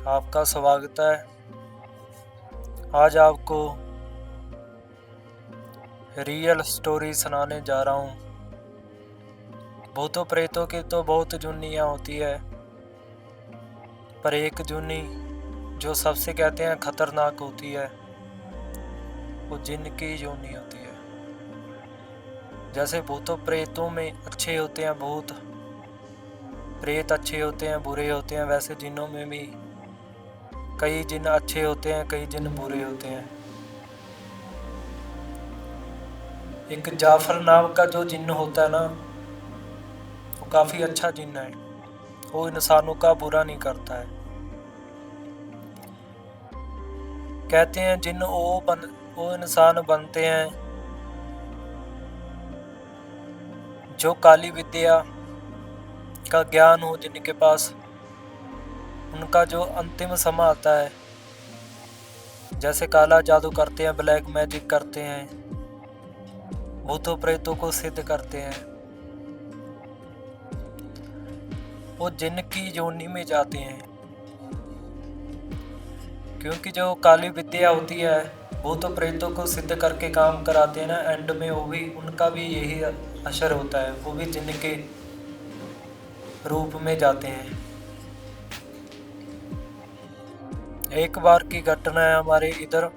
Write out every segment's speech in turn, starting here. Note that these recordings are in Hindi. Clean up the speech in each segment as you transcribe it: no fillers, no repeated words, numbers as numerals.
आपका स्वागत है। आज आपको रियल स्टोरी सुनाने जा रहा हूँ। भूतों प्रेतों की तो बहुत जुनियाँ होती है, पर एक जुनी जो सबसे कहते हैं खतरनाक होती है, वो जिन की जुनी होती है। जैसे भूतों प्रेतों में अच्छे होते हैं भूत, प्रेत अच्छे होते हैं बुरे होते हैं, वैसे जिनों में भी कई जिन अच्छे होते हैं, कई जिन बुरे होते हैं। एक जाफर नाम का जो जिन्न होता है ना, वो काफ़ी अच्छा जिन्न है। वो इंसानों का बुरा नहीं करता है। कहते हैं जिन्न वो इंसान बनते हैं जो काली विद्या का ज्ञान हो, जिनके पास उनका जो अंतिम समय आता है, जैसे काला जादू करते हैं, ब्लैक मैजिक करते हैं, भूतों प्रेतों को सिद्ध करते हैं, वो जिन्न की योनि में जाते हैं। क्योंकि जो काली विद्या होती है, भूतों प्रेतों को सिद्ध करके काम कराते हैं ना, एंड में वो भी उनका भी यही असर होता है, वो भी जिन्न के रूप में जाते हैं। एक बार की घटना है, हमारे इधर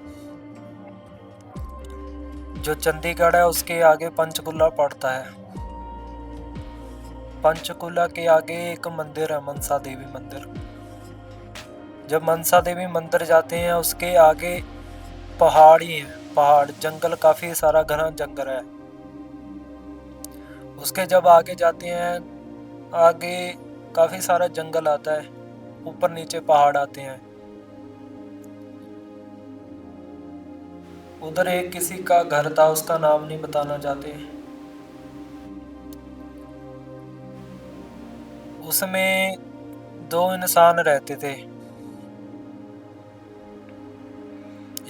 जो चंडीगढ़ है उसके आगे पंचकुला पड़ता है। पंचकुला के आगे एक मंदिर है, मनसा देवी मंदिर। जब मनसा देवी मंदिर जाते हैं, उसके आगे पहाड़ ही है, पहाड़, जंगल, काफी सारा घना जंगल है। उसके जब आगे जाते हैं, आगे काफी सारा जंगल आता है, ऊपर नीचे पहाड़ आते हैं। उधर एक किसी का घर था, उसका नाम नहीं बताना चाहते। उसमें दो इंसान रहते थे,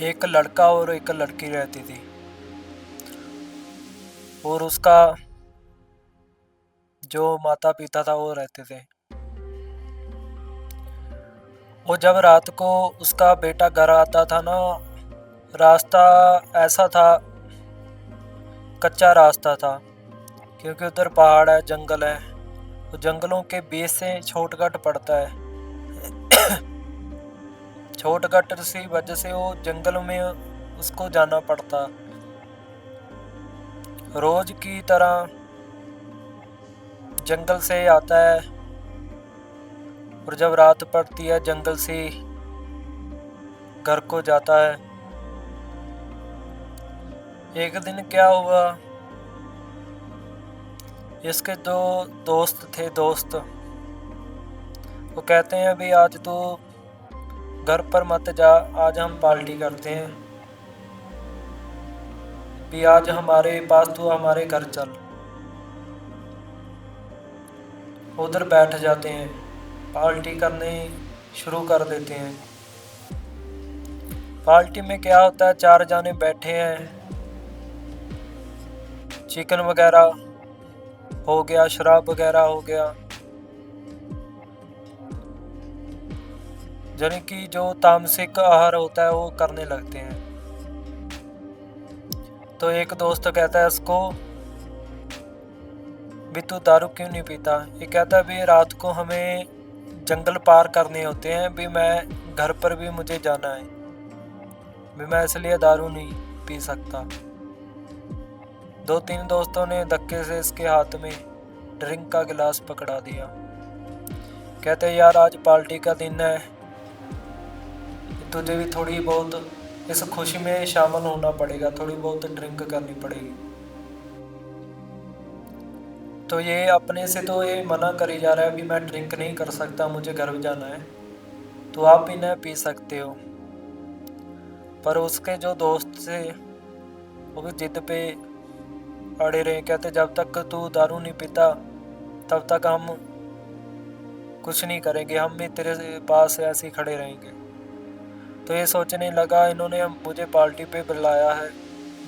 एक लड़का और एक लड़की रहती थी। और उसका जो माता पिता था वो रहते थे। वो जब रात को उसका बेटा घर आता था ना, रास्ता ऐसा था, कच्चा रास्ता था, क्योंकि उधर पहाड़ है, जंगल है, तो जंगलों के बीच से शॉर्टकट पड़ता है। शॉर्टकट सी वजह से वो जंगल में उसको जाना पड़ता। रोज की तरह जंगल से आता है, और जब रात पड़ती है जंगल से घर को जाता है। एक दिन क्या हुआ, इसके दो दोस्त थे, दोस्त, वो कहते हैं भी आज तो घर पर मत जा, आज हम पार्टी करते हैं, भी आज हमारे पास तू हमारे घर चल। उधर बैठ जाते हैं, पार्टी करने शुरू कर देते हैं। पार्टी में क्या होता है, चार जाने बैठे हैं, चिकन वगैरह हो गया, शराब वगैरह हो गया, यानी कि जो तामसिक आहार होता है वो करने लगते हैं। तो एक दोस्त कहता है उसको, भी तू दारू क्यों नहीं पीता? ये कहता है भी रात को हमें जंगल पार करने होते हैं, भी मैं घर पर भी मुझे जाना है, भी मैं इसलिए दारू नहीं पी सकता। दो तीन दोस्तों ने धक्के से इसके हाथ में ड्रिंक का गिलास पकड़ा दिया। कहते यार आज पार्टी का दिन है, तुझे भी थोड़ी बहुत इस खुशी में शामिल होना पड़ेगा, थोड़ी बहुत ड्रिंक करनी पड़ेगी। तो ये अपने से तो ये मना करी जा रहा है, अभी मैं ड्रिंक नहीं कर सकता, मुझे घर जाना है, तो आप भी ना पी सकते हो। पर उसके जो दोस्त थे वो भी जिद पे अड़े रहे, कहते जब तक तू दारू नहीं पीता तब तक हम कुछ नहीं करेंगे, हम भी तेरे पास ऐसे ही खड़े रहेंगे। तो ये सोचने लगा, इन्होंने मुझे पार्टी पे बुलाया है,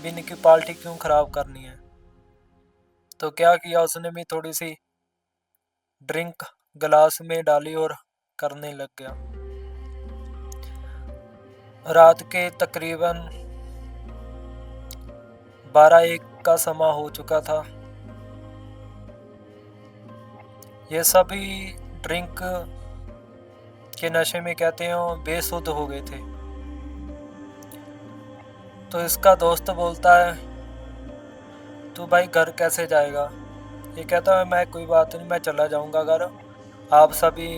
भी इनकी पार्टी क्यों ख़राब करनी है। तो क्या किया उसने भी, थोड़ी सी ड्रिंक गिलास में डाली और करने लग गया। रात के तकरीबन 12-1 का समय हो चुका था। ये सभी ड्रिंक के नशे में कहते हैं वो बेसुध हो गए थे। तो इसका दोस्त बोलता है, तू भाई घर कैसे जाएगा? ये कहता है, मैं कोई बात नहीं, मैं चला जाऊंगा घर, आप सभी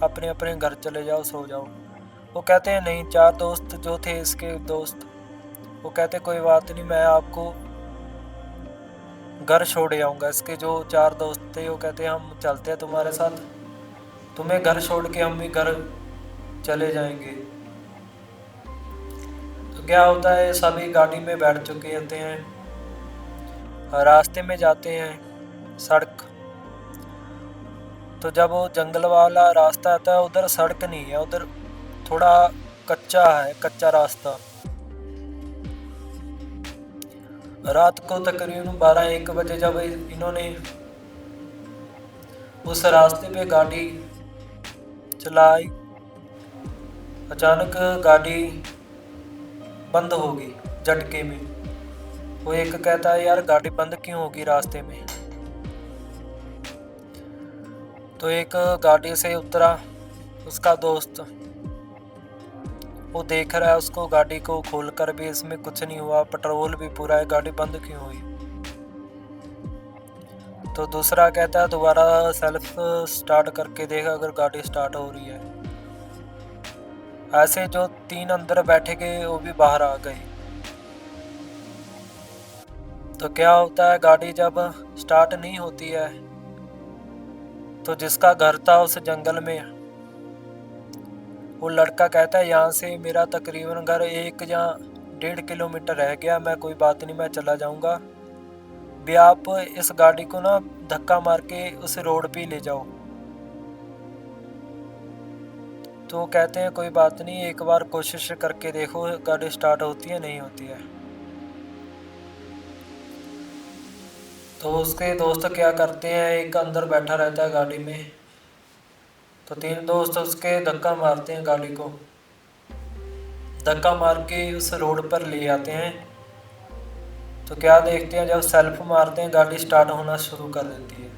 अपने अपने घर चले जाओ, सो जाओ। वो कहते हैं नहीं, 4 दोस्त जो थे इसके दोस्त, वो कहते कोई बात नहीं, मैं आपको घर छोड़ आऊँगा। इसके जो 4 दोस्त थे वो कहते हम चलते हैं तुम्हारे साथ, तुम्हें घर छोड़ के हम भी घर चले जाएंगे। तो क्या होता है, सभी गाड़ी में बैठ चुके होते हैं, रास्ते में जाते हैं सड़क। तो जब वो जंगल वाला रास्ता आता है, उधर सड़क नहीं है, उधर थोड़ा कच्चा है, कच्चा रास्ता। रात को तकरीबन 12-1 बजे जब इन्होंने उस रास्ते पे गाड़ी चलाई, अचानक गाड़ी बंद होगी झटके में। वो एक कहता है, यार गाड़ी बंद क्यों होगी रास्ते में? तो एक गाड़ी से उतरा उसका दोस्त, वो देख रहा है उसको, गाड़ी को खोल कर भी इसमें कुछ नहीं हुआ, पेट्रोल भी पूरा है, गाड़ी बंद क्यों हुई? तो दूसरा कहता है, दोबारा सेल्फ स्टार्ट करके देखा अगर गाड़ी स्टार्ट हो रही है। ऐसे जो 3 अंदर बैठे गए वो भी बाहर आ गए। तो क्या होता है, गाड़ी जब स्टार्ट नहीं होती है तो जिसका घर था उस जंगल में, वो लड़का कहता है, यहाँ से मेरा तकरीबन घर 1 या 1.5 किलोमीटर रह गया, मैं कोई बात नहीं, मैं चला जाऊँगा, भी आप इस गाड़ी को ना धक्का मार के उस रोड पे ले जाओ। तो कहते हैं कोई बात नहीं, एक बार कोशिश करके देखो गाड़ी स्टार्ट होती है नहीं होती है। तो उसके दोस्त क्या करते हैं, एक अंदर बैठा रहता है गाड़ी में, तो 3 दोस्त उसके धक्का मारते हैं, गाड़ी को धक्का मार के उस रोड पर ले आते हैं। तो क्या देखते हैं, जब सेल्फ मारते हैं गाड़ी स्टार्ट होना शुरू कर देती है।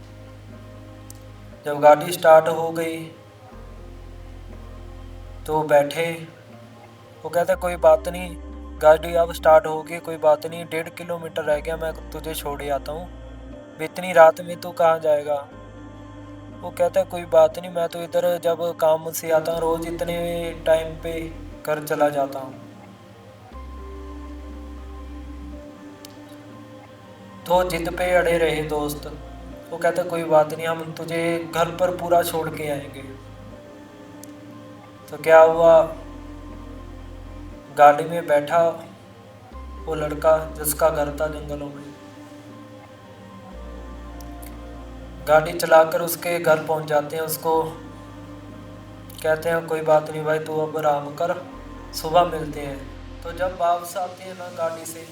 जब गाड़ी स्टार्ट हो गई तो बैठे, वो कहता कोई बात नहीं, गाड़ी अब स्टार्ट होगी, कोई बात नहीं, 1.5 किलोमीटर रह गया, मैं तुझे छोड़ आता हूँ, इतनी रात में तू कहाँ जाएगा? वो कहता है कोई बात नहीं, मैं तो इधर जब काम से आता हूँ रोज़ इतने टाइम पे घर चला जाता हूँ। तो जिद पे अड़े रहे दोस्त। वो कहता कोई बात नहीं, हम तुझे घर पर पूरा छोड़ के आएंगे। तो क्या हुआ, गाड़ी में बैठा वो लड़का जिसका घर था जंगलों में, गाड़ी चलाकर उसके घर पहुंच जाते हैं। उसको कहते हैं कोई बात नहीं भाई, तू अब आराम कर, सुबह मिलते हैं। तो जब वापस आते हैं ना गाड़ी से,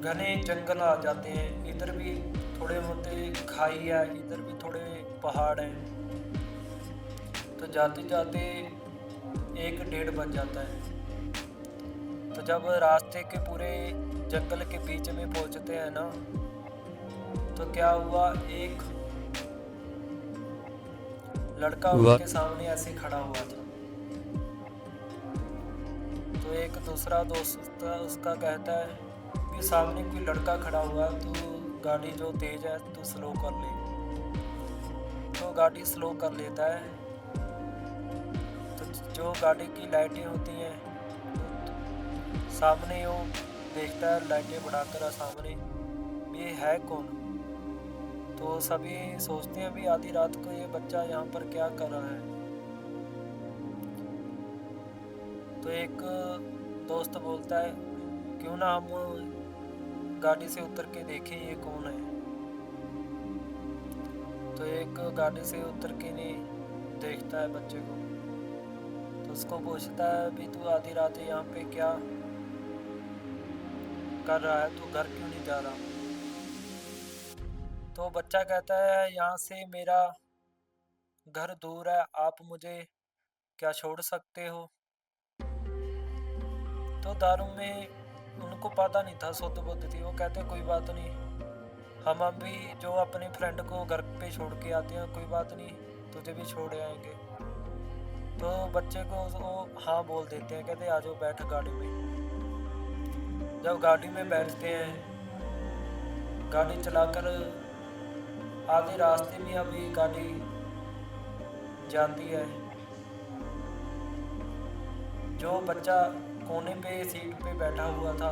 घने जंगल आ जाते हैं, इधर भी थोड़े मोटे खाई है, इधर भी थोड़े पहाड़ हैं। तो जाते जाते 1-1:30 बज जाता है। तो जब रास्ते के पूरे जंगल के बीच में पहुंचते हैं ना, तो क्या हुआ, एक लड़का उनके सामने ऐसे खड़ा हुआ था। तो एक दूसरा दोस्त उसका कहता है कि सामने कोई लड़का खड़ा हुआ है, तू गाड़ी जो तेज है तू स्लो कर ले। तो गाड़ी स्लो कर लेता है। तो जो गाड़ी की लाइटें होती हैं सामने, वो देखता है लाइटें बढ़ाकर सामने, ये है कौन? तो सभी सोचते हैं अभी आधी रात को ये बच्चा यहाँ पर क्या कर रहा है। तो एक दोस्त बोलता है, क्यों ना हम गाड़ी से उतर के देखें ये कौन है। तो एक गाड़ी से उतर के नहीं देखता है बच्चे को। तो उसको पूछता है, अभी तू आधी रात यहाँ पे क्या कर रहा है, तू घर क्यों नहीं जा रहा? तो बच्चा कहता है, यहाँ से मेरा घर दूर है, आप मुझे क्या छोड़ सकते हो? तो दारू में उनको पता नहीं था, शुद्ध बुद्ध थी। वो कहते कोई बात नहीं, हम अभी जो अपने फ्रेंड को घर पे छोड़ के आते हैं, कोई बात नहीं, तुझे भी छोड़ आएंगे। तो बच्चे को वो हाँ बोल देते हैं, कहते आ जाओ बैठ गाड़ी में। जब गाड़ी में बैठते हैं, गाड़ी चलाकर आधे रास्ते में अभी गाड़ी जाती है, जो बच्चा कोने पे सीट पे बैठा हुआ था,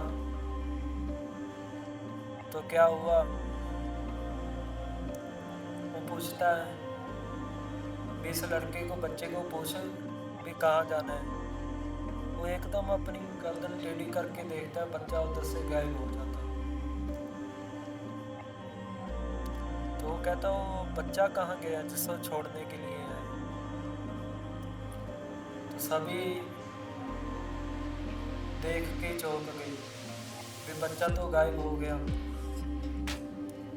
तो क्या हुआ, वो पूछता है भी इस लड़के को, बच्चे को पूछ भी कहाँ जाना है। वो एकदम अपनी गर्दन टेढ़ी करके देखता है, बच्चा उधर से गायब हो जाता है। तो वो कहता वो बच्चा कहाँ गया जिसको छोड़ने के लिए है। तो सभी देख के चौंक गए भी बच्चा तो गायब हो गया।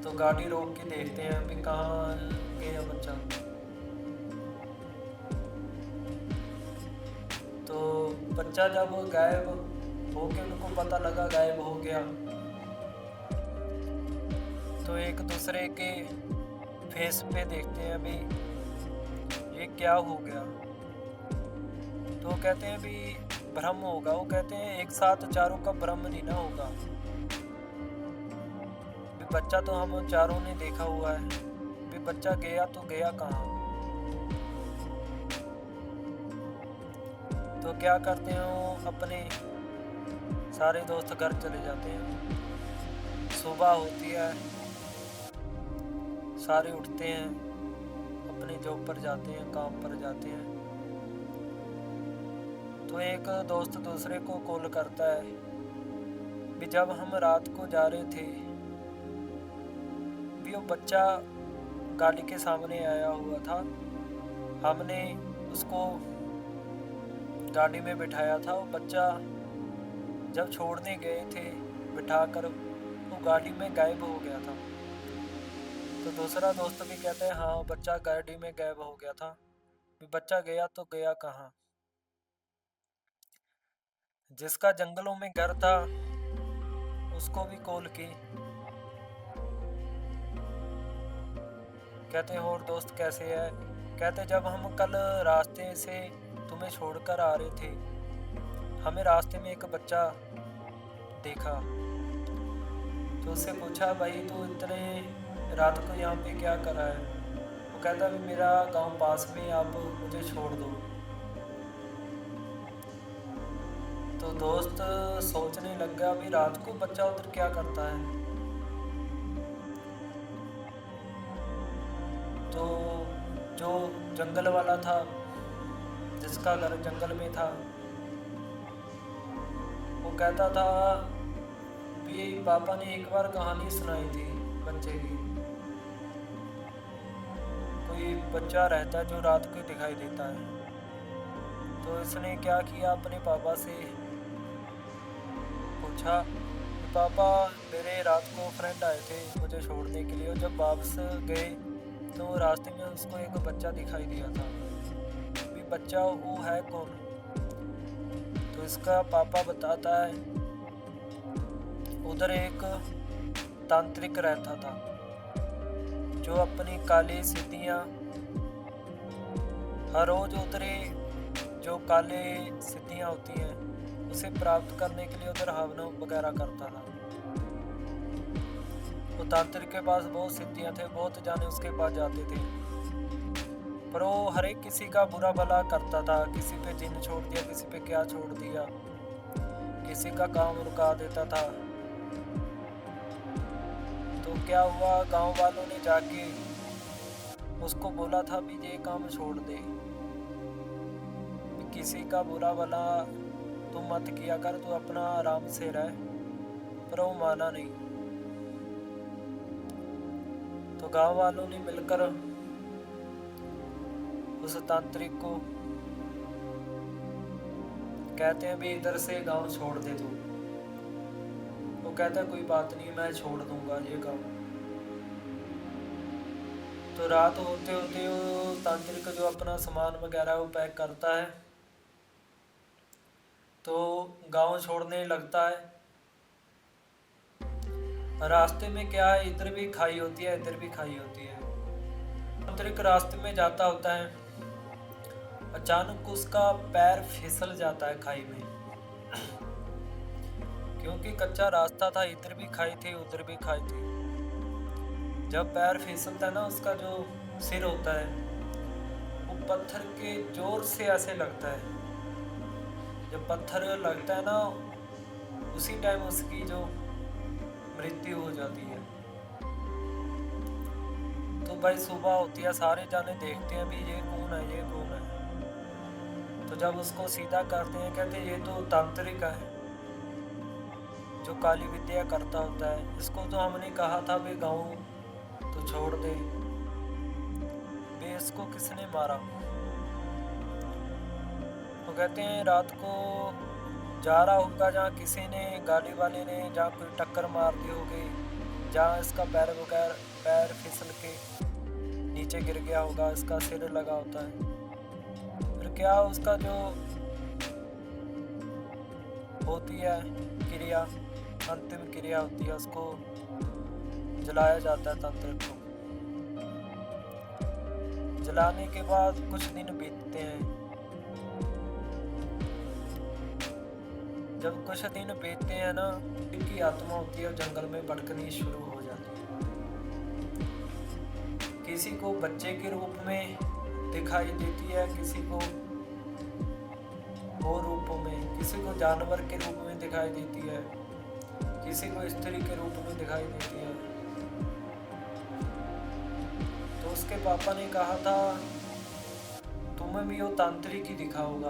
तो गाड़ी रोक के देखते हैं भी कहाँ गया बच्चा। तो बच्चा जब गायब हो के उनको पता लगा गायब हो गया, तो एक दूसरे के फेस पे देखते हैं भी ये क्या हो गया। तो कहते हैं भी भ्रम होगा। वो कहते हैं एक साथ चारों का भ्रम नहीं ना होगा, भी बच्चा तो हम चारों ने देखा हुआ है, भी बच्चा गया तो गया कहाँ। तो क्या करते हैं, वो अपने सारे दोस्त घर चले जाते हैं। सुबह होती है, सारे उठते हैं, अपनी जॉब पर जाते हैं, काम पर जाते हैं। तो एक दोस्त दूसरे को कॉल करता है भी जब हम रात को जा रहे थे भी वो बच्चा गाड़ी के सामने आया हुआ था, हमने उसको गाड़ी में बिठाया था। वो बच्चा जब छोड़ने गए थे बिठाकर, वो गाड़ी में गायब हो गया था। तो दूसरा दोस्त भी कहता है हाँ बच्चा गाड़ी में गायब हो गया था, भी बच्चा गया तो गया कहाँ। जिसका जंगलों में घर था उसको भी कॉल की, कहते हैं और दोस्त कैसे है। कहते जब हम कल रास्ते से तुम्हें छोड़कर आ रहे थे, हमें रास्ते में एक बच्चा देखा। तो उससे पूछा भाई तू इतने रात को यहाँ पे क्या कर रहा है। वो कहता भी मेरा गांव पास में, आप मुझे छोड़ दो। तो दोस्त सोचने लग गया भी रात को बच्चा उधर क्या करता है। तो जो जंगल वाला था, जिसका घर जंगल में था, वो कहता था भी पापा ने एक बार कहानी सुनाई थी बच्चे की। कोई बच्चा रहता है जो रात को दिखाई देता है। तो इसने क्या किया, अपने पापा से पूछा कि पापा मेरे रात को फ्रेंड आए थे मुझे छोड़ने के लिए, और जब वापस गए तो रास्ते में उसको एक बच्चा दिखाई दिया था। भी बच्चा वो है कौन। तो इसका पापा बताता है उधर एक तांत्रिक रहता था जो अपनी काली सिद्धियाँ हर रोज उतरे, जो काले सिद्धियाँ होती हैं उसे प्राप्त करने के लिए उधर हवन वगैरह करता था। वो तांत्रिक के पास बहुत सिद्धियाँ थे, बहुत जाने उसके पास जाते थे, पर वो हर एक किसी का बुरा भला करता था। किसी पे जिन छोड़ दिया, किसी पे क्या छोड़ दिया, किसी का काम रुका देता था। तो क्या हुआ, गांव वालों ने जाके उसको बोला था भी ये काम छोड़ दे, किसी का बुरा भला तू मत किया कर, तू अपना आराम से रह। पर वो माना नहीं। तो गांव वालों ने मिलकर उस तांत्रिक को कहते हैं भी इधर से गांव छोड़ दे तू। वो कहता है कोई बात नहीं, मैं छोड़ दूंगा ये काम। तो रात होते होते वो तांत्रिक जो अपना सामान वगैरह वो पैक करता है, तो गांव छोड़ने लगता है। रास्ते में क्या है, इधर भी खाई होती है इधर भी खाई होती है। तांत्रिक रास्ते में जाता होता है, अचानक उसका पैर फिसल जाता है खाई में, क्योंकि कच्चा रास्ता था, इधर भी खाई थी उधर भी खाई थी। जब पैर फिसलता है ना, उसका जो सिर होता है वो पत्थर के जोर से ऐसे लगता है। जब पत्थर लगता है ना, उसी टाइम उसकी जो मृत्यु हो जाती है। तो भाई सुबह होती है, सारे जाने देखते हैं भी ये कौन है ये कौन है। तो जब उसको सीधा करते हैं, कहते हैं ये तो तांत्रिक है जो काली विद्या करता होता है। इसको तो हमने कहा था भी गाँव तो छोड़ दे, बे इसको किसने मारा। तो कहते हैं रात को जा रहा होगा, जहाँ किसी ने गाड़ी वाले ने जहाँ कोई टक्कर मार दी होगी, जहाँ इसका पैर फिसल के नीचे गिर गया होगा, इसका सिर लगा होता है। फिर क्या उसका जो होती है क्रिया, अंतिम क्रिया होती है, उसको जलाया जाता है तांत्रिक को। जलाने के बाद कुछ दिन बीतते हैं। जब कुछ दिन बीतते हैं ना, इनकी आत्मा होती है जंगल में भटकनी शुरू हो जाती है। किसी को बच्चे के रूप में दिखाई देती है, किसी को और रूपों में, किसी को जानवर के रूप में दिखाई देती है, किसी को स्त्री के रूप में दिखाई देती है। तो उसके पापा ने कहा था तुम्हें भी वो तांत्रिक ही दिखा होगा।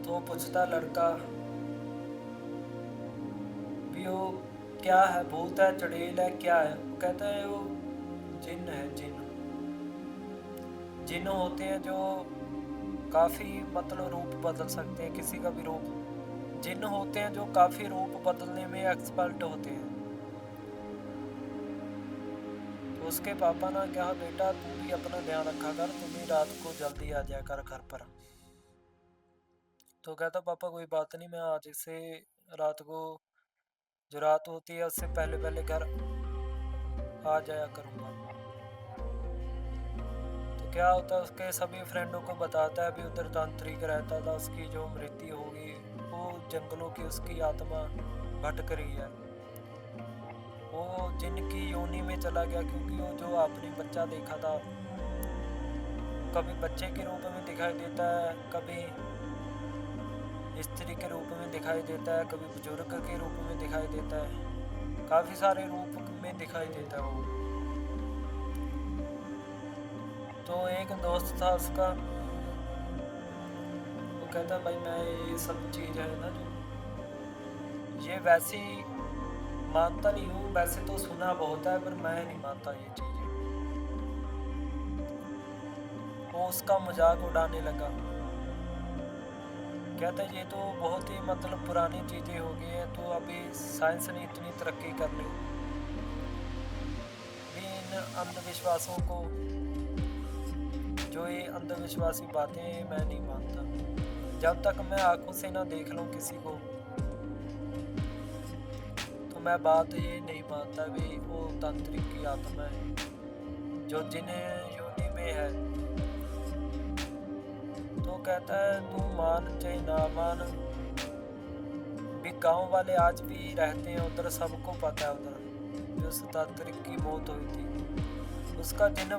तो पूछता लड़का भी वो क्या है, भूत है चड़ेल है क्या है। कहता है वो जिन्न है, जिन्न होते हैं जो काफ़ी मतलब रूप बदल सकते हैं, किसी का भी रूप। जिन्न होते हैं जो काफ़ी रूप बदलने में एक्सपर्ट होते हैं। तो उसके पापा ने कहा बेटा तू भी अपना ध्यान रखा कर, तू भी रात को जल्दी आ जाया कर घर पर। तो कहता पापा कोई बात नहीं, मैं आज से रात को जो रात होती है उससे पहले पहले घर आ जाया करूँगा। तो क्या होता है, उसके सभी फ्रेंडों को बताता है भी उधर तांत्रिक रहता था, उसकी जो मृत्यु होगी वो जंगलों की उसकी आत्मा भटक रही है। वो जिनकी योनि में चला गया, क्योंकि वो जो आपने बच्चा देखा था कभी बच्चे के रूप में दिखाई देता है, कभी स्त्री के रूप में दिखाई देता है, कभी बुजुर्ग के रूप में दिखाई देता है, काफ़ी सारे रूप में दिखाई देता है वो। तो एक दोस्त था उसका, वो कहता भाई मैं ये सब चीज़ है ना जो ये वैसी मानता नहीं हूँ, वैसे तो सुना बहुत है पर मैं नहीं मानता ये चीज़ें। वो उसका मजाक उड़ाने लगा, कहते ये तो बहुत ही मतलब पुरानी चीज़ें हो गई हैं, तो अभी साइंस ने इतनी तरक्की कर ली भी इन अंधविश्वासों को, जो ये अंधविश्वासी बातें मैं नहीं मानता। जब तक मैं आंखों से ना देख लूँ किसी को, तो मैं बात ये नहीं मानता भी वो तांत्रिक की आत्मा है जो जिन्हें योनि में है। तो कहता है तू मान चाहे ना मान, भी गांव वाले आज भी रहते हैं उधर, सबको पता है उधर जो उस तांत्रिक की मौत हुई थी। उसका जिन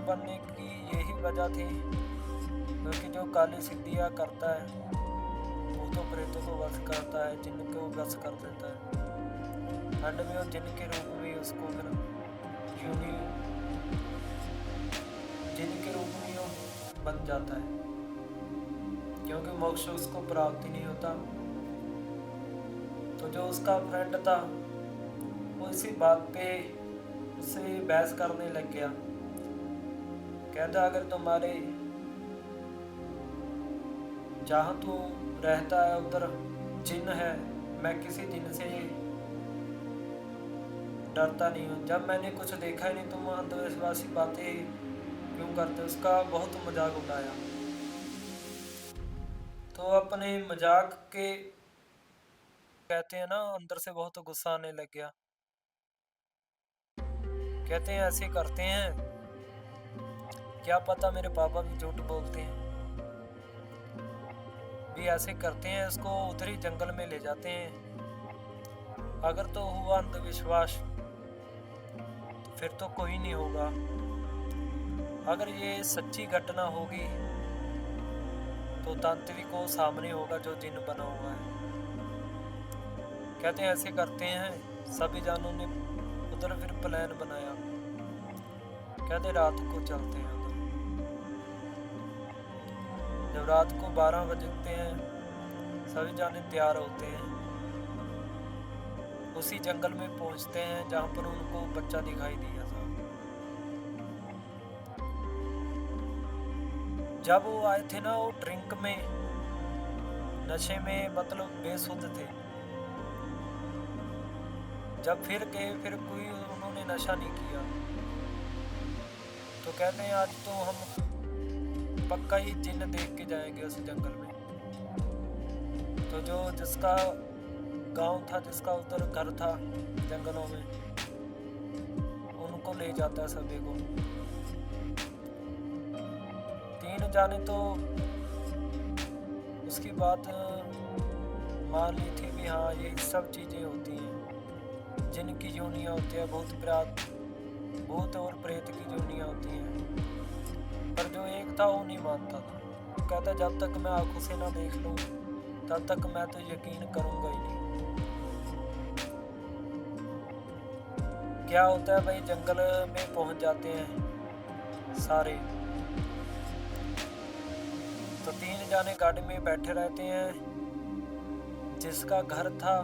बनने की यही वजह थी, क्योंकि जो काली सिद्धियाँ करता है भूतों प्रेतों को वश करता है, जिन को वश कर देता है। एंड में वो जिन के रूप में उसको फिर यूनी जिन के रूप में वो बन जाता है, क्योंकि मोक्ष उसको प्राप्ति नहीं होता। तो जो उसका फ्रेंड था वो इसी बात पे उससे बहस करने लग गया। कहता अगर तुम्हारे जहाँ तू रहता है उधर जिन है, मैं किसी जिन से डरता नहीं हूँ। जब मैंने कुछ देखा ही नहीं तुम अंधविश्वासी बातें क्यों करते हो? उसका बहुत मजाक उड़ाया। तो अपने मजाक के कहते हैं ना अंदर से बहुत गुस्सा आने लग गया। कहते हैं ऐसे करते हैं, क्या पता मेरे पापा भी झूठ बोलते हैं, भी ऐसे करते हैं, इसको उधर ही जंगल में ले जाते हैं। अगर तो हुआ अंधविश्वास तो फिर तो कोई नहीं होगा, अगर ये सच्ची घटना होगी तो तांत्रिक को सामने होगा जो जिन बना हुआ है। कहते हैं ऐसे करते हैं, सभी जानों ने उधर फिर प्लान बनाया। कहते रात को चलते हैं उधर। जब रात को 12 बजते हैं सभी जाने तैयार होते हैं, उसी जंगल में पहुंचते हैं जहां पर उनको बच्चा दिखाई दिया था। जब वो आए थे ना वो ड्रिंक में, नशे में, मतलब बेसुध थे। जब फिर गए फिर कोई उन्होंने नशा नहीं किया, तो कहते हैं आज तो हम पक्का ही जिन्न देख के जाएंगे उस जंगल में। तो जो जिसका गांव था, जिसका उधर घर था जंगलों में, उनको ले जाता है सभी को। 3 जाने तो उसकी बात मान ली थी भी हाँ ये सब चीज़ें होती हैं, जिनकी योनियाँ होती है, भूत और प्रेत की योनियाँ होती हैं। पर जो एक था वो नहीं मानता था, वो कहता जब तक मैं आंखों से ना देख लूँ तब तक मैं तो यकीन करूँगा ही नहीं। क्या होता है भाई, जंगल में पहुंच जाते हैं सारे, तो 3 जाने गाड़ी में बैठे रहते हैं। जिसका घर था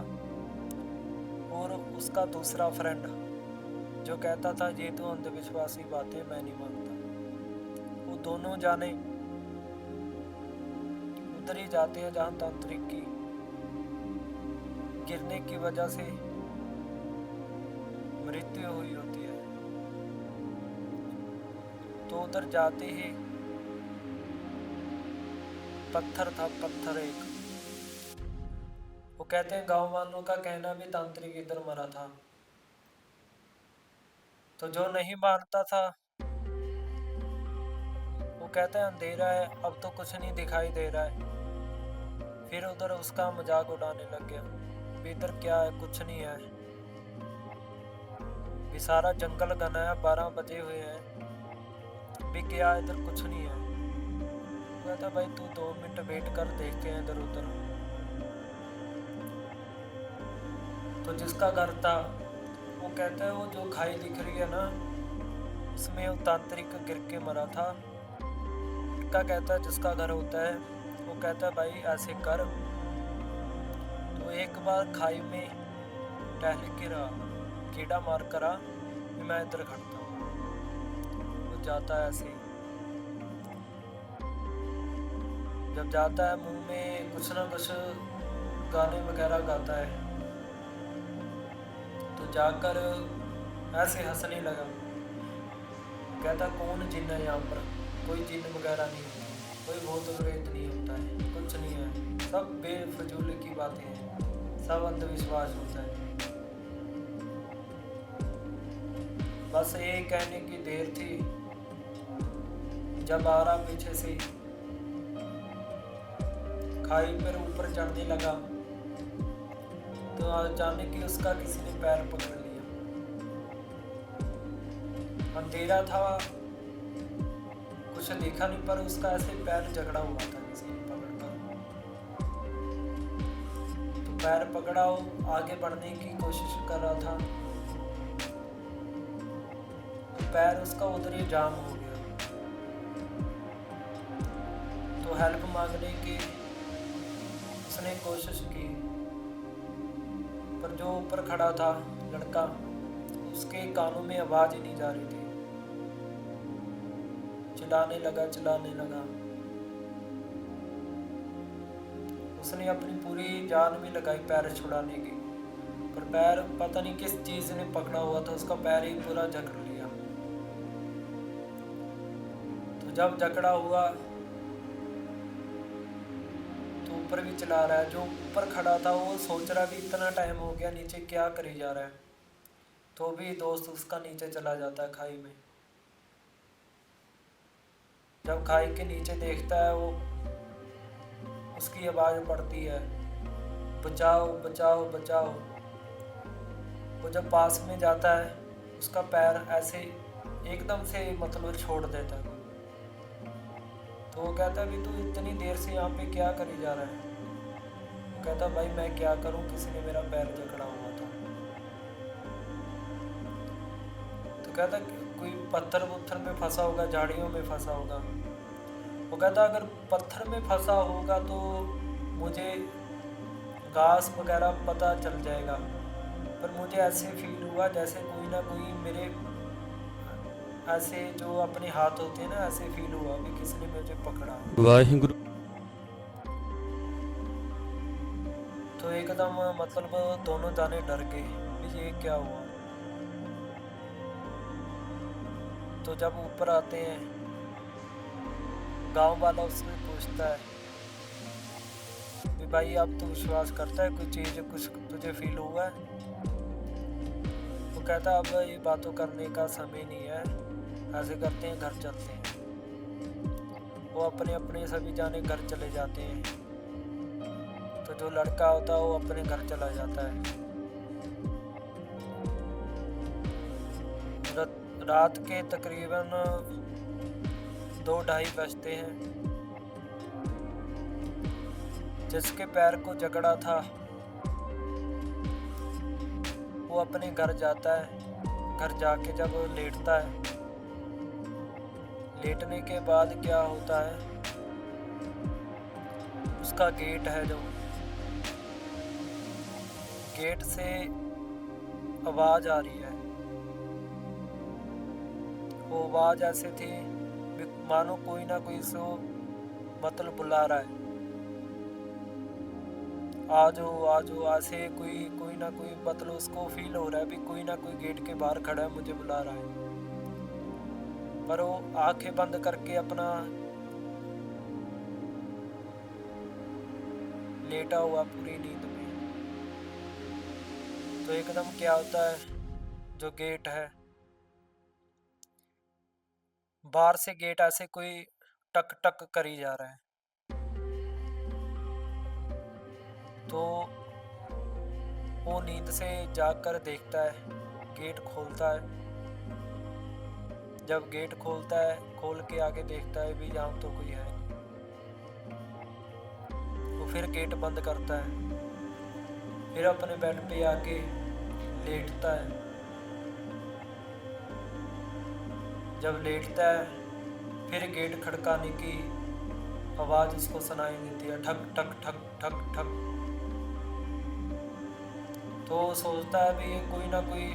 और उसका दूसरा फ्रेंड जो कहता था ये तो अंधविश्वासी बातें मैं नहीं मानता, वो दोनों जाने उधर ही जाते हैं जहाँ तांत्रिक की गिरने की वजह से मृत्यु हुई होती है। तो उधर जाते ही पत्थर था, पत्थर एक, वो कहते हैं गांव वालों का कहना भी तांत्रिक इधर मरा था। तो जो नहीं मानता था वो कहता है अंधेरा है, अब तो कुछ नहीं दिखाई दे रहा है। फिर उधर उसका मजाक उड़ाने लग गया, भी इधर क्या है, कुछ नहीं है, भी सारा जंगल घना है, 12 बजे हुए हैं, भी क्या इधर कुछ नहीं है। वो कहता भाई तू 2 मिनट वेट कर, देखते हैं इधर उधर। तो जिसका घर था वो कहता है वो जो खाई दिख रही है ना उसमें वो तांत्रिक गिर के मरा था। का कहता है जिसका घर होता है वो कहता है भाई ऐसे कर। तो एक बार खाई में टहल के रहा, कीड़ा मार करा, मैं इधर खड़ता हूँ। वो जाता है ऐसे ही, जब जाता है मुंह में कुछ ना कुछ गाने वगैरह गाता है, तो जाकर ऐसे हंसने लगा। कहता कौन जिन है यहाँ पर, कोई जिन वगैरह नहीं होता, कोई भूत प्रेत नहीं होता है, कुछ नहीं है, सब बेफजूल की बातें हैं, सब अंधविश्वास होता है। बस ये कहने की देर थी, जब आ रहा पीछे से खाई पर ऊपर चढ़ने लगा तो अचानक ही उसका किसी ने पैर पकड़ लिया। अंधेरा था, कुछ देखा नहीं, पर उसका ऐसे पैर जकड़ा हुआ था किसी ने पकड़ कर। तो पैर पकड़ा, वो आगे बढ़ने की कोशिश कर रहा था, तो पैर उसका उधर ही जाम हो गया। तो हेल्प मांगने की उसने कोशिश की, पर जो ऊपर खड़ा था लड़का उसके कानों में आवाज ही नहीं जा रही थी। चिल्लाने लगा। उसने अपनी पूरी जान भी लगाई पैर छुड़ाने की, पर पैर पता नहीं किस चीज़ ने पकड़ा हुआ था, उसका पैर ही पूरा जकड़ लिया। तो जब जकड़ा हुआ तो ऊपर भी चला रहा है। जो ऊपर खड़ा था वो सोच रहा भी इतना टाइम हो गया, नीचे क्या करी जा रहा है। तो भी दोस्त उसका नीचे चला जाता है खाई में। जब खाई के नीचे देखता है, वो उसकी आवाज़ पड़ती है, बचाओ बचाओ बचाओ। वो जब पास में जाता है, उसका पैर ऐसे एकदम से मतलब छोड़ देता है। तो वो कहता है भी तू इतनी देर से यहाँ पे क्या करी जा रहा है। वो कहता भाई मैं क्या करूँ, किसी ने मेरा पैर जकड़ा हुआ था। तो कहता कोई पत्थर वत्थर में फंसा होगा, झाड़ियों में फंसा होगा। वो कहता अगर पत्थर में फंसा होगा तो मुझे घास वगैरह पता चल जाएगा, पर मुझे ऐसे फील हुआ जैसे कोई ना कोई मेरे ऐसे जो अपने हाथ होते हैं ना, ऐसे फील हुआ कि किसी ने मुझे पकड़ा। वाहिगुरु। तो एकदम मतलब दोनों जाने डर गए कि ये क्या हुआ। तो जब ऊपर आते हैं, गांव वाला उससे पूछता है कि भाई अब तू विश्वास करता है, कोई चीज़ कुछ तुझे फील हुआ है। वो कहता अब ये बातों करने का समय नहीं है, ऐसे करते हैं घर चलते हैं। वो अपने अपने सभी जाने घर चले जाते हैं। तो जो लड़का होता है वो अपने घर चला जाता है। रात के तकरीबन 2-2:30 बजते हैं। जिसके पैर को जकड़ा था वो अपने घर जाता है। घर जाके जब लेटता है, लेटने के बाद क्या होता है, उसका गेट है जो गेट से आवाज़ आ रही है। वो आवाज़ ऐसे थी मानो कोई ना कोई सो मतलब बुला रहा है, आ जाओ ऐसे कोई कोई ना कोई मतलब उसको फील हो रहा है भी कोई ना कोई गेट के बाहर खड़ा है, मुझे बुला रहा है। पर वो आंखें बंद करके अपना लेटा हुआ पूरी नींद में। तो एकदम क्या होता है, जो गेट है बाहर से गेट ऐसे कोई टक टक करी जा रहा है। तो वो नींद से जागकर देखता है, गेट खोलता है। जब गेट खोलता है, खोल के आगे देखता है भी यहाँ तो कोई है नहीं। वो फिर गेट बंद करता है, फिर अपने बेड पे आके लेटता है। जब लेटता है, फिर गेट खड़काने की आवाज़ उसको सुनाई देती है, ठक ठक ठक ठक ठक। तो वो सोचता है भी ये कोई ना कोई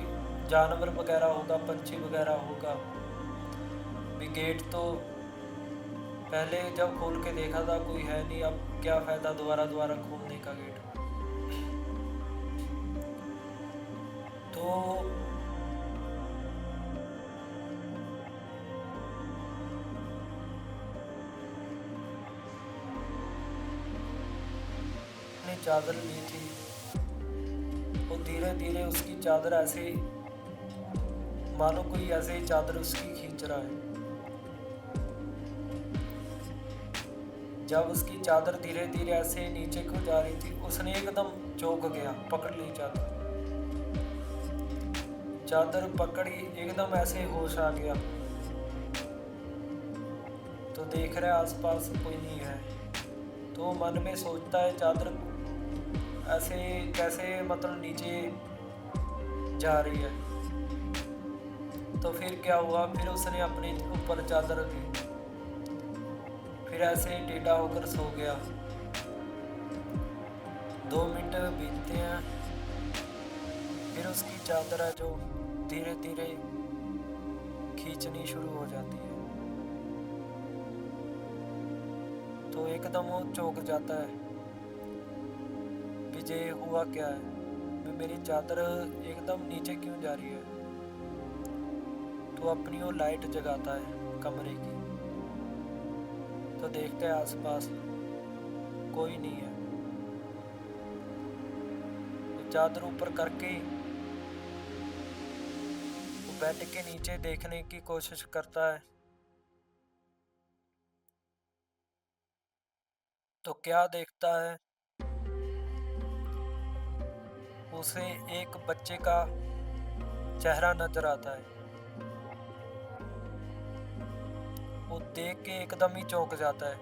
जानवर वगैरह होगा, पंछी वगैरह होगा। भी गेट तो पहले जब खोल के देखा था कोई है नहीं, अब क्या फ़ायदा दोबारा दोबारा खोलने का गेट। तो ने चादर ली थी, वो धीरे धीरे उसकी चादर ऐसे मानो कोई ऐसे ही चादर उसकी खींच रहा है। जब उसकी चादर धीरे धीरे ऐसे नीचे को जा रही थी, उसने एकदम चौंक गया, पकड़ ली चादर। चादर पकड़ी, एकदम ऐसे होश आ गया। तो देख रहा है आसपास कोई नहीं है। तो मन में सोचता है चादर ऐसे कैसे मतलब नीचे जा रही है। तो फिर क्या हुआ, फिर उसने अपने ऊपर चादर ली, फिर ऐसे टेढ़ा होकर सो गया। 2 मिनट बीतते हैं, फिर उसकी चादर है जो धीरे धीरे खींचनी शुरू हो जाती है। तो एकदम वो चौंक जाता है, विजय हुआ क्या है। मेरी चादर एकदम नीचे क्यों जा रही है। तो अपनी वो लाइट जगाता है कमरे की, तो देखते हैं आसपास कोई नहीं है। तो चादर ऊपर करके वो बेड के नीचे देखने की कोशिश करता है, तो क्या देखता है, उसे एक बच्चे का चेहरा नजर आता है। वो देख के एकदम ही चौंक जाता है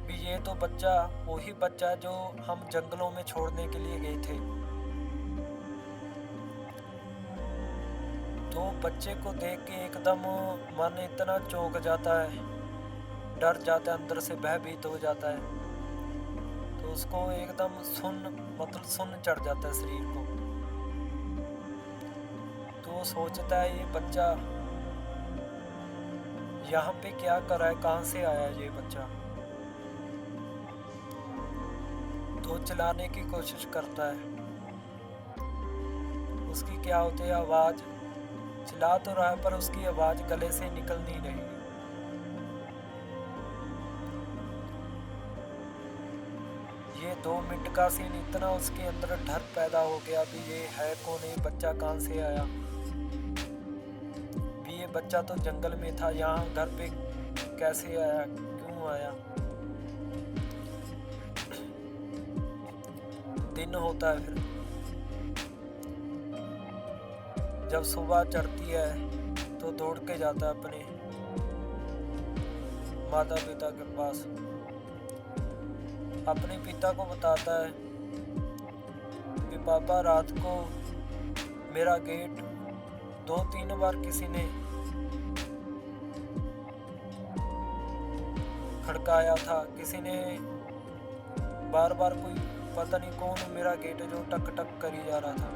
कि ये तो बच्चा वही बच्चा है जो हम जंगलों में छोड़ने के लिए गए थे। तो बच्चे को देख के एकदम मन इतना चौंक जाता है, डर जाता है, अंदर से भयभीत हो जाता है। तो उसको एकदम सुन्न चढ़ जाता है शरीर को। तो वो सोचता है ये बच्चा यहाँ पे क्या कर रहा है, कहाँ से आया ये बच्चा। तो चिल्लाने की कोशिश करता है, उसकी क्या होती है आवाज, चिल्ला तो रहा है पर उसकी आवाज गले से निकल नहीं रही। ये 2 मिनट का सीन इतना उसके अंदर डर पैदा हो गया भी ये है कौन, ये बच्चा कहाँ से आया, भी ये बच्चा तो जंगल में था, यहाँ घर पे कैसे आया, क्यों आया। दिन होता है, फिर जब सुबह चढ़ती है तो दौड़ के जाता है अपने माता पिता के पास, अपने पिता को बताता है कि पापा रात को मेरा गेट 2-3 बार किसी ने खड़काया था, किसी ने बार बार कोई पता नहीं कौन मेरा गेट जो टक टक करी जा रहा था।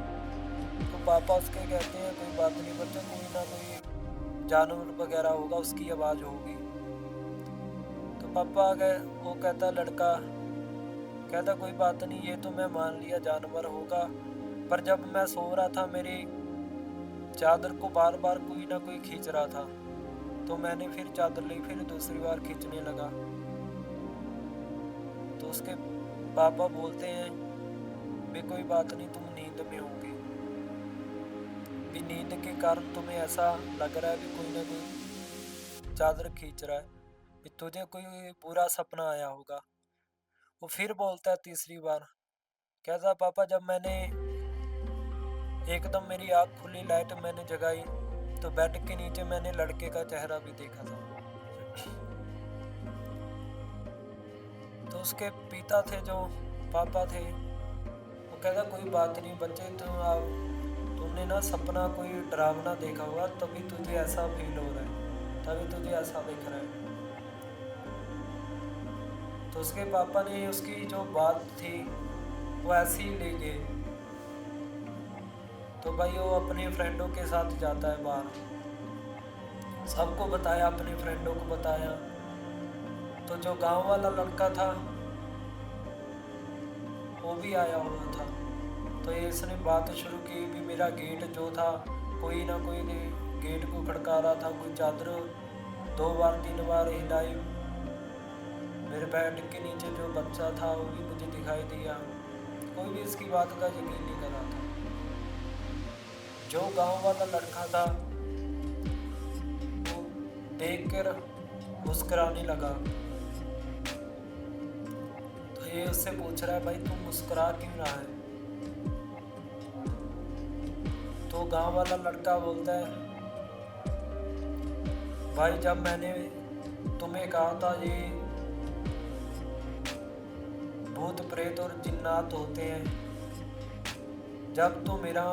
तो पापा उसके कहते हैं कोई बात नहीं बच्चा, कोई ना कोई जानवर वगैरह होगा, उसकी आवाज़ होगी। तो पापा वो कहता लड़का कहता कोई बात नहीं, ये तो मैं मान लिया जानवर होगा, पर जब मैं सो रहा था मेरी चादर को बार बार कोई ना कोई खींच रहा था, तो मैंने फिर चादर ली, फिर दूसरी बार खींचने लगा। तो उसके पापा बोलते हैं भी कोई बात नहीं, तुम नींद में होंगे, भी नींद के कारण तुम्हें ऐसा लग रहा है भी कोई ना कोई चादर खींच रहा है, भी तुझे कोई बुरा सपना आया होगा। वो फिर बोलता है तीसरी बार, कहता पापा जब मैंने एकदम मेरी आँख खुली, लाइट मैंने जगाई, तो बेड के नीचे मैंने लड़के का चेहरा भी देखा था। तो उसके पिता थे जो पापा थे, वो कहता कोई बात नहीं बच्चे, तुमने ना सपना कोई डरावना देखा हुआ, तभी तुझे ऐसा फील हो रहा है, तभी तुझे ऐसा दिख रहा है। तो उसके पापा ने उसकी जो बात थी वो ऐसे ही ले गए। तो भाई वो अपने फ्रेंडों के साथ जाता है बाहर, सबको बताया, अपने फ्रेंडों को बताया। तो जो गांव वाला लड़का था वो भी आया हुआ था। तो इसने बात शुरू की भी मेरा गेट जो था कोई ना कोई गेट को खड़का रहा था, कोई चादर 2-3 बार हिलाई, मेरे बेड के नीचे जो बच्चा था वो भी मुझे दिखाई दिया। कोई भी इसकी बात का यकीन नहीं कर रहा था। जो गांव वाला लड़का था वो देखकर मुस्कुराने लगा। तो ये उससे पूछ रहा है भाई तू मुस्कुरा क्यों रहा है। तो गांव वाला लड़का बोलता है भाई जब मैंने तुम्हें कहा था ये भूत प्रेत और जिन्नात होते हैं, जब तू मेरा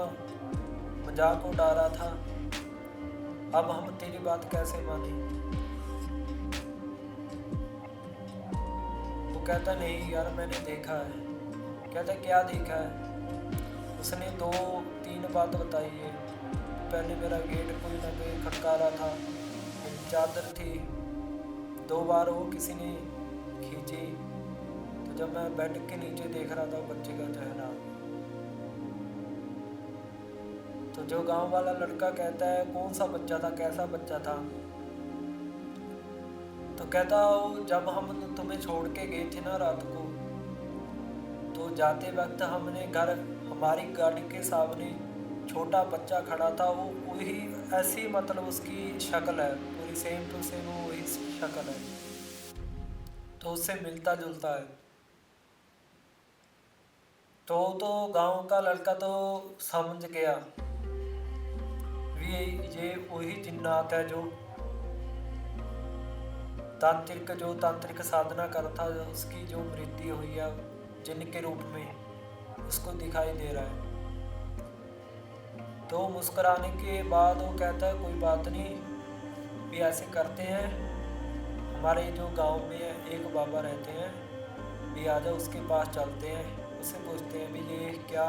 मजाक उड़ा रहा था, अब हम तेरी बात कैसे माने। वो कहता नहीं यार मैंने देखा है। कहता क्या देखा है। उसने 2-3 बात बताई है। पहले मेरा गेट कोई ना कोई खटका रहा था, मेरी चादर थी, 2 बार वो किसी ने खींची, तो जब मैं बेड के नीचे देख रहा था बच्चे का चेहरा। तो जो गांव वाला लड़का कहता है कौन सा बच्चा था, कैसा बच्चा था? तो कहता वो जब हम तुम्हें छोड़ के गए थे ना रात को, तो जाते वक्त हमने घर, हमारी गाड़ी के सामने छोटा बच्चा खड़ा था, वो वही ऐसी मतलब उसकी शक्ल है पूरी सेम टू सेम, वो वही शक्ल है, तो उससे मिलता जुलता है। तो गांव का लड़का तो समझ गया ये वही जिन्नात है जो तांत्रिक साधना करता, उसकी जो मृत्यु हुई है जिन्न के रूप में उसको दिखाई दे रहा है। तो मुस्कुराने के बाद वो कहता है कोई बात नहीं, भी ऐसे करते हैं, हमारे जो गांव में एक बाबा रहते हैं, भी आजा उसके पास चलते हैं, उससे पूछते हैं भी ये क्या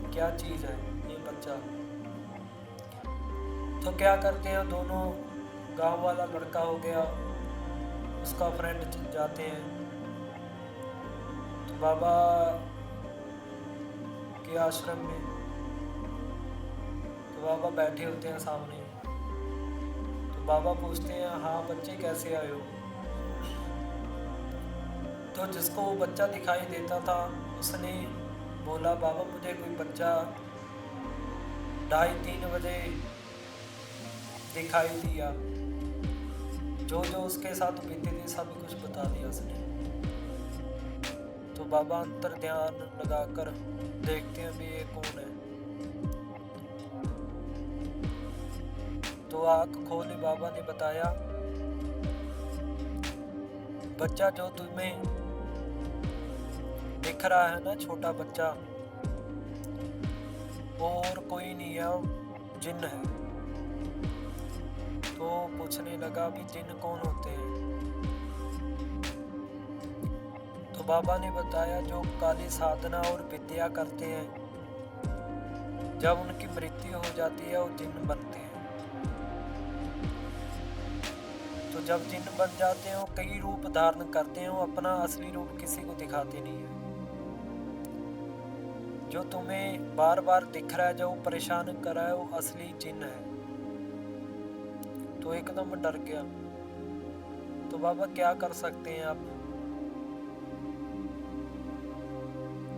क्या चीज़ है ये बच्चा। तो क्या करते हैं दोनों, गांव वाला लड़का हो गया उसका फ्रेंड जाते हैं, तो बाबा के आश्रम में, तो बाबा बैठे होते हैं सामने। तो बाबा पूछते हैं हाँ बच्चे कैसे आए हो? तो जिसको वो बच्चा दिखाई देता था उसने बोला बाबा मुझे कोई बच्चा 2:30-3 बजे दिखाई दिया, जो जो उसके साथ बीते थे सभी कुछ बता दिया उसने। तो बाबा अंतर ध्यान लगाकर देखते हैं भी ये कौन है। तो आँख खोले बाबा ने बताया बच्चा जो तुम्हें दिख रहा है ना, छोटा बच्चा, वो और कोई नहीं है, जिन्न है। तो पूछने लगा भी जिन्न कौन होते हैं? तो बाबा ने बताया जो काली साधना और विद्या करते हैं, जब उनकी मृत्यु हो जाती है वो जिन्न बनते हैं। तो जब जिन्न बन जाते हैं वो कई रूप धारण करते हैं, वो अपना असली रूप किसी को दिखाते नहीं है। जो तुम्हें बार बार दिख रहा है, जो परेशान कर रहा है, वो असली जिन्न है। तो एकदम डर गया। तो बाबा क्या कर सकते हैं आप?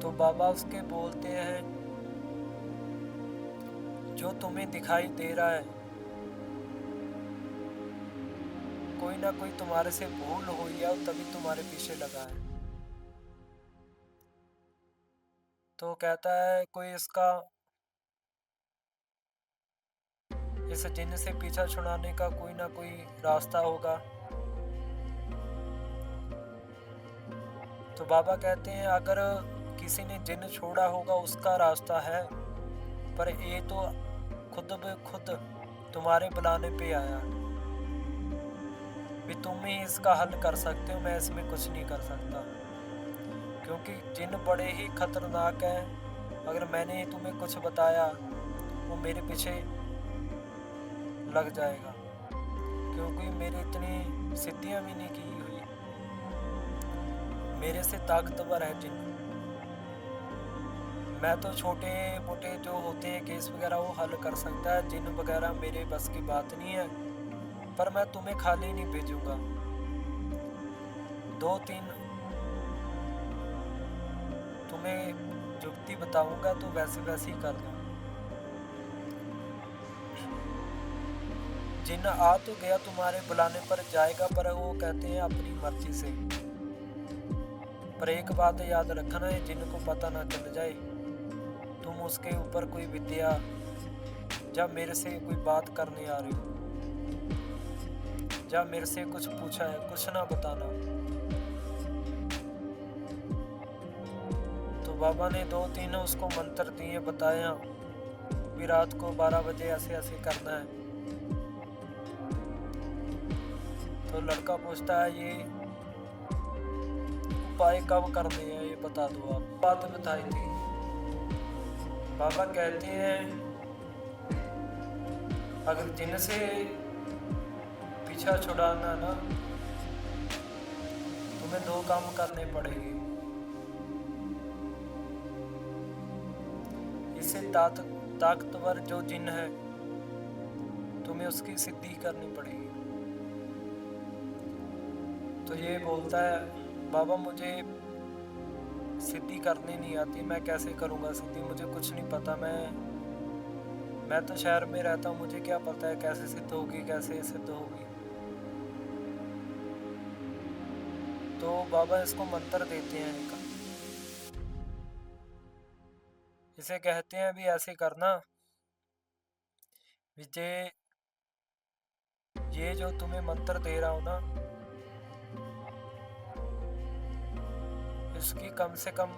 तो बाबा उसके बोलते हैं जो तुम्हें दिखाई दे रहा है, कोई ना कोई तुम्हारे से भूल हुई है तभी तुम्हारे पीछे लगा है। तो कहता है कोई इसका, इस जिन्न से पीछा छुड़ाने का कोई ना कोई रास्ता होगा। तो बाबा कहते हैं अगर किसी ने जिन्न छोड़ा होगा उसका रास्ता है, पर ये तो खुद ब खुद तुम्हारे बुलाने पे आया भी तुम ही इसका हल कर सकते हो, मैं इसमें कुछ नहीं कर सकता, क्योंकि जिन्न बड़े ही खतरनाक हैं। अगर मैंने तुम्हें कुछ बताया वो मेरे पीछे लग जाएगा, क्योंकि मेरी इतनी सिद्धियां भी नहीं की हुई, मेरे से ताकतवर है जिन्न। मैं तो छोटे मोटे जो होते हैं केस वगैरह वो हल कर सकता है, जिन्न वगैरह मेरे बस की बात नहीं है। पर मैं तुम्हें खाली नहीं भेजूंगा, 2-3 तुम्हें जुक्ति बताऊंगा तो वैसे वैसे ही कर दो। जिन्न आ तो गया तुम्हारे बुलाने पर जाएगा, पर वो कहते हैं अपनी मर्जी से। पर एक बात याद रखना है, जिन्न को पता ना चल जाए तुम उसके ऊपर कोई विद्या जब मेरे से कोई बात करने आ रही हो, जब मेरे से कुछ पूछा है, कुछ ना बताना। तो बाबा ने 2-3 उसको मंत्र दिए, बताया भी रात को 12 बजे ऐसे ऐसे करना है। तो लड़का पूछता है ये उपाय कब करने हैं, ये बता दो आप। बात बताई थी। बाबा कहते हैं अगर जिन्न से पीछा छुड़ाना ना, तुम्हें 2 काम करने पड़ेंगे। इससे ताकतवर जो जिन है तुम्हें उसकी सिद्धि करनी पड़ेगी। तो ये बोलता है बाबा मुझे सिद्धि करनी नहीं आती, मैं कैसे करूँगा सिद्धि, मुझे कुछ नहीं पता, मैं तो शहर में रहता हूँ, मुझे क्या पता है कैसे सिद्ध होगी कैसे सिद्ध होगी। तो बाबा इसको मंत्र देते हैं एक, इसे कहते हैं भी ऐसे करना विजय, ये जो तुम्हें मंत्र दे रहा हूं ना, इसकी कम से कम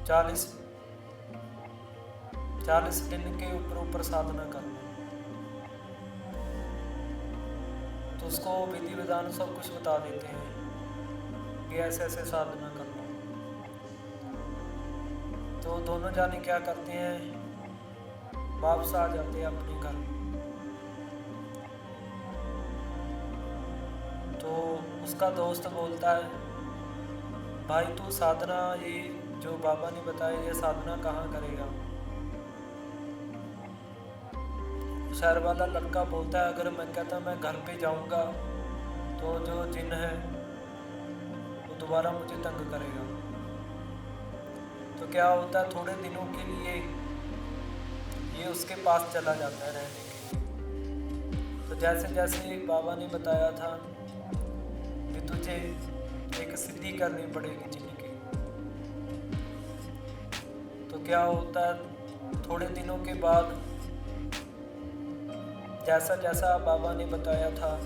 40 दिन के ऊपर साधना करना। तो उसको विधि विधान सब कुछ बता देते हैं कि ऐसे ऐसे साधना करना। तो दोनों जाने क्या करते हैं, वापस आ जाते हैं अपने घर। तो उसका दोस्त बोलता है भाई तू साधना, ये जो बाबा ने बताया ये साधना कहाँ करेगा। शहर वाला लड़का बोलता है अगर मैं कहता मैं घर पे जाऊंगा तो जो जिन है वो दोबारा मुझे तंग करेगा। तो क्या होता है, थोड़े दिनों के लिए ये उसके पास चला जाता है रहने के लिए। तो जैसे जैसे बाबा ने बताया था कि तुझे एक सिद्धि करनी पड़ेगी जिन की, तो क्या होता है थोड़े दिनों के बाद जैसा जैसा बाबा ने बताया था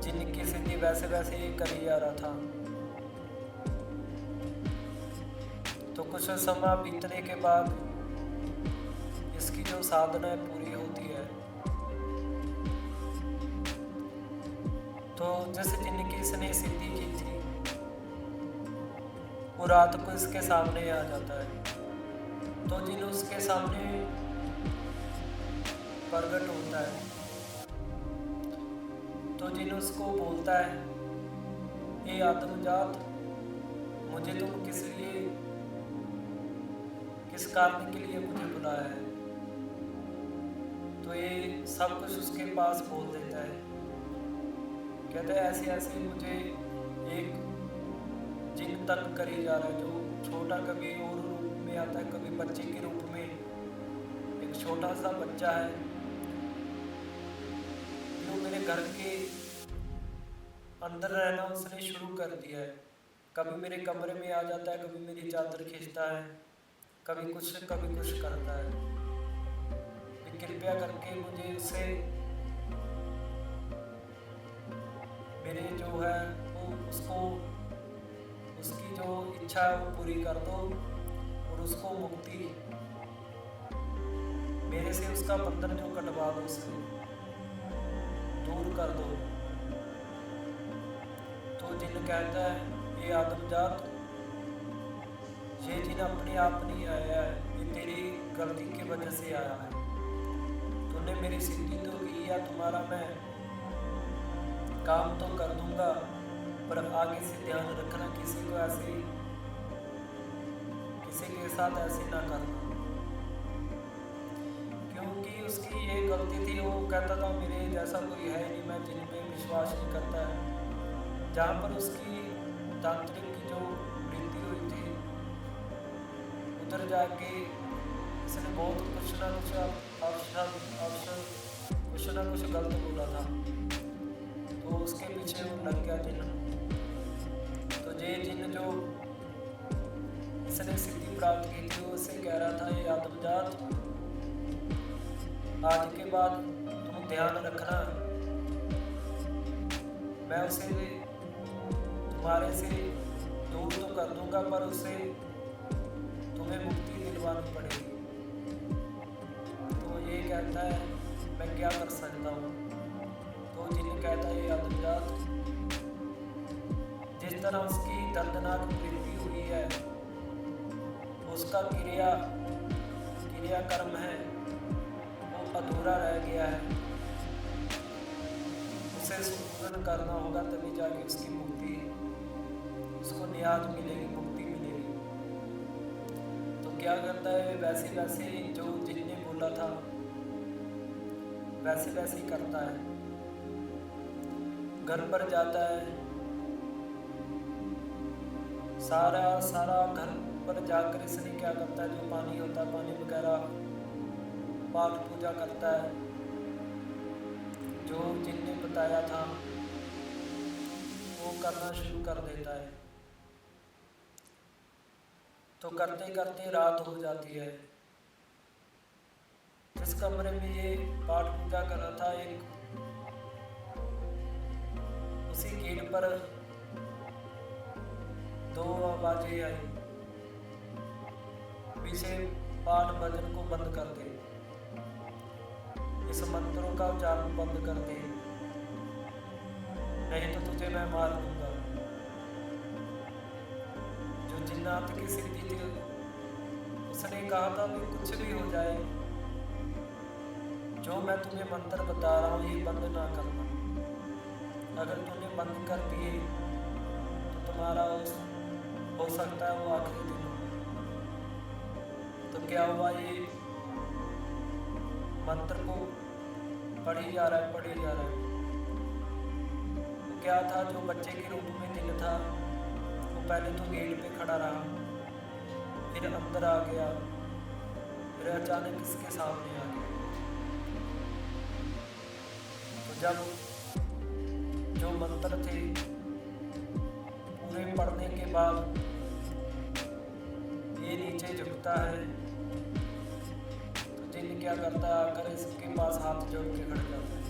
जिनकी सिद्धि वैसे वैसे ही करी जा रहा था। तो कुछ समय बीतने के बाद इसकी जो साधना पूरी होती है, तो जैसे जिनकी इसने सिद्धि की थी वो रात को इसके सामने आ जाता है। तो जिन उसके सामने प्रकट होता है, तो जिन उसको बोलता है ये आत्मजात मुझे तुम किस कारण के लिए मुझे बुलाया है। तो ये सब कुछ उसके पास बोल देता है, कहते हैं ऐसे ऐसे मुझे एक जिन तंग करी जा रहा है, जो छोटा कभी और रूप में आता है, कभी बच्चे के रूप में, एक छोटा सा बच्चा है जो मेरे घर के अंदर रहना उसने शुरू कर दिया है। कभी मेरे कमरे में आ जाता है, कभी मेरी चादर खींचता है, कभी कुछ करता है। कृपया करके मुझे उससे मेरे जो है वो उसको उसकी जो इच्छा है वो पूरी कर दो और उसको मुक्ति मेरे से उसका बंधन जो कटवा दो उससे दूर कर दो। तो जिन कहता है ये आदमजात ये जिन अपने आप नहीं आया है, ये तेरी गलती की वजह से आया है। तूने मेरी सिद्धि तो की है, तुम्हारा मैं काम तो कर दूंगा, पर आगे से ध्यान रखना किसी के साथ ऐसे ना करना। क्योंकि उसकी ये गलती थी, वो कहता था मेरे जैसा कोई है नहीं, मैं जिन पे विश्वास नहीं करता है। जहाँ पर उसकी तांत्रिक की जो वृद्धि हुई थी उधर जाके इसने बहुत कुछ ना कुछ गलत बोला था, तो उसके पीछे वो लग गया जिन। तो ये जिन जो इसने सिद्धि प्राप्त की थी वो उससे कह रहा था ये आत्मजात आज के बाद तुम ध्यान रखना, मैं उसे तुम्हारे से दूर तो कर दूंगा पर उससे तुम्हें मुक्ति दिलवानी पड़ेगी। तो ये कहता है मैं क्या कर सकता हूँ। तो जिन कहता है ये आत्मजात जिस तरह उसकी दर्दनाक मृत्यु हुई है, उसका क्रिया कर्म है वो अधूरा रह गया है, उसे सुमरन करना होगा, तभी जाके उसकी मुक्ति, उसको नियाज मिलेगी, मुक्ति मिलेगी। तो क्या करता है, वैसे वैसे जो जिनने बोला था वैसे वैसे ही करता है। घर पर जाता है, सारा सारा घर पर जाकर इसने क्या करता है, जो पानी होता है, पानी वगैरह पाठ पूजा करता है, जो जिनने बताया था वो करना शुरू कर देता है। तो करते करते रात हो जाती है। जिस कमरे में ये पाठ पूजा कर रहा था, एक उसी गेट पर दो आवाजें आई, पीछे पाठ भजन को बंद कर दे, इस मंत्रों का उच्चारण बंद कर दे, नहीं तो तुझे मैं मार दूंगा। जो जिन्नात की सिद्धि थी, उसने कहा था कि कुछ भी हो जाए, जो मैं तुम्हें मंत्र बता रहा हूँ ये बंद ना करना। अगर तूने बंद कर दिए तो तुम्हारा हो सकता है वो आखिरी दिन हो। तो क्या हुआ, ये मंत्र को पढ़ी जा रहा है, पढ़ी जा रहा है। तो क्या था, जो बच्चे के रूप में जिन था वो पहले तो गेट पे खड़ा रहा, फिर अंदर आ गया, फिर अचानक इसके सामने आ गया। तो जब जो मंत्र थे पूरे पढ़ने के बाद ये नीचे झुकता है, तो जिन क्या करता है, आकर इसके पास हाथ जोड़ के खड़ जाता है।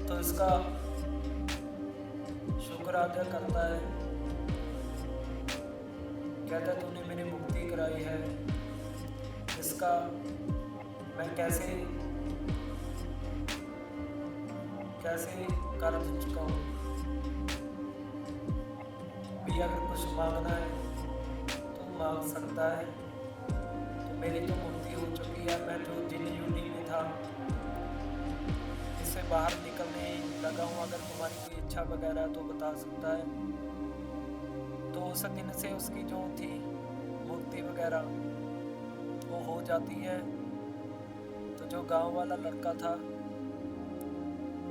तो इसका शुक्र अदा करता है, कहता है तूने मेरी मुक्ति कराई है, इसका मैं कैसे कर चुका हूँ। भी अगर कुछ मांगना है तो मांग सकता है। तो मेरी तो मुक्ति हो चुकी है, मैं जो जिन यूनि में था इससे बाहर निकलने लगा हूँ। अगर तुम्हारी कोई इच्छा वगैरह है तो बता सकता है। तो उस दिन से उसकी जो थी मुक्ति वगैरह वो हो जाती है। तो जो गांव वाला लड़का था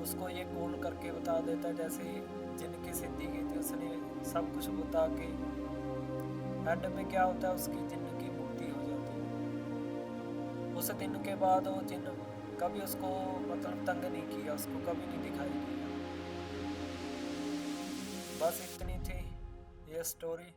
उसको ये कॉल करके बता देता है, जैसे जिनकी सिद्धि की थी उसने सब कुछ बता के एंड में क्या होता है, उसकी जिन की मुक्ति हो जाती है। उस दिन के बाद वो जिन कभी उसको मतलब तंग नहीं किया, उसको कभी नहीं दिखाई दिया। बस इतनी थी ये स्टोरी।